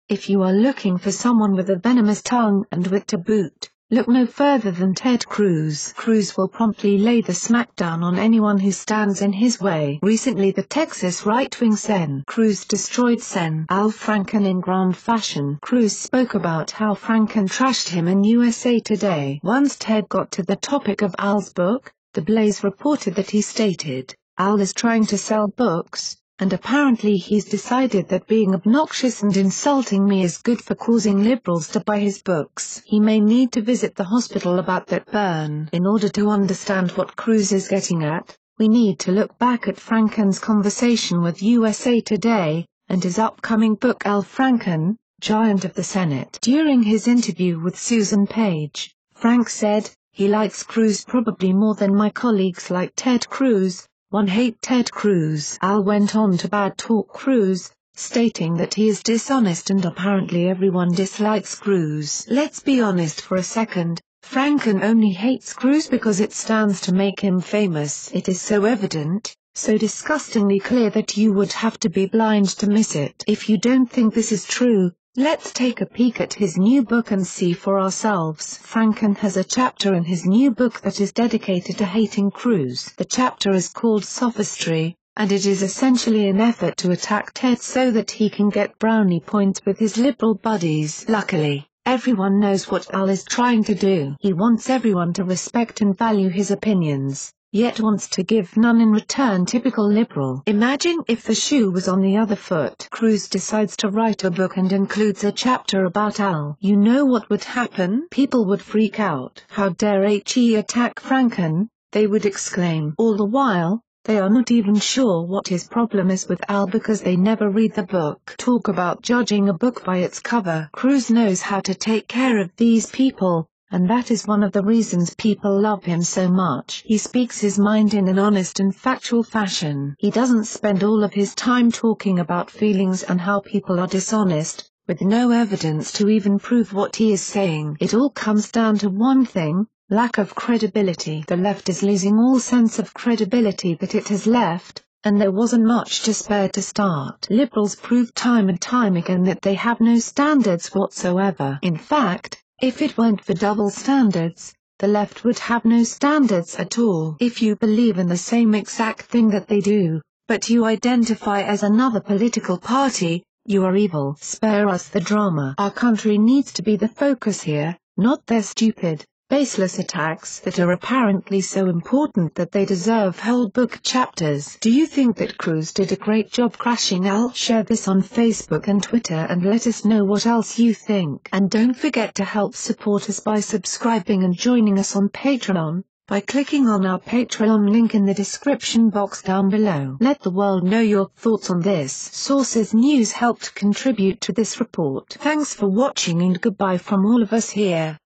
If you are looking for someone with a venomous tongue and wit to boot, look no further than Ted Cruz. Cruz will promptly lay the smackdown on anyone who stands in his way. Recently the Texas right-wing Sen. Cruz destroyed Sen. Al Franken in grand fashion. Cruz spoke about how Franken trashed him in USA Today. Once Ted got to the topic of Al's book, The Blaze reported that he stated, "Al is trying to sell books, and apparently he's decided that being obnoxious and insulting me is good for causing liberals to buy his books. He may need to visit the hospital about that burn." In order to understand what Cruz is getting at, we need to look back at Franken's conversation with USA Today, and his upcoming book Al Franken, Giant of the Senate. During his interview with Susan Page, Frank said, "He likes Cruz probably more than my colleagues like Ted Cruz. One hate Ted Cruz." Al went on to bad-talk Cruz, stating that he is dishonest and apparently everyone dislikes Cruz. Let's be honest for a second, Franken only hates Cruz because it stands to make him famous. It is so evident, so disgustingly clear that you would have to be blind to miss it. If you don't think this is true, let's take a peek at his new book and see for ourselves. Franken has a chapter in his new book that is dedicated to hating Cruz. The chapter is called Sophistry, and it is essentially an effort to attack Ted so that he can get brownie points with his liberal buddies. Luckily, everyone knows what Al is trying to do. He wants everyone to respect and value his opinions, yet wants to give none in return. Typical liberal. Imagine if the shoe was on the other foot. Cruz decides to write a book and includes a chapter about Al. You know what would happen? People would freak out. How dare he attack Franken, they would exclaim. All the while, they are not even sure what his problem is with Al because they never read the book. Talk about judging a book by its cover. Cruz knows how to take care of these people, and that is one of the reasons people love him so much. He speaks his mind in an honest and factual fashion. He doesn't spend all of his time talking about feelings and how people are dishonest, with no evidence to even prove what he is saying. It all comes down to one thing: lack of credibility. The left is losing all sense of credibility that it has left, and there wasn't much to spare to start. Liberals prove time and time again that they have no standards whatsoever. In fact, if it weren't for double standards, the left would have no standards at all. If you believe in the same exact thing that they do, but you identify as another political party, you are evil. Spare us the drama. Our country needs to be the focus here, not their stupid, baseless attacks that are apparently so important that they deserve whole book chapters. Do you think that Cruz did a great job crashing Al? Share this on Facebook and Twitter and let us know what else you think. And don't forget to help support us by subscribing and joining us on Patreon, by clicking on our Patreon link in the description box down below. Let the world know your thoughts on this. Sources News helped contribute to this report. Thanks for watching and goodbye from all of us here.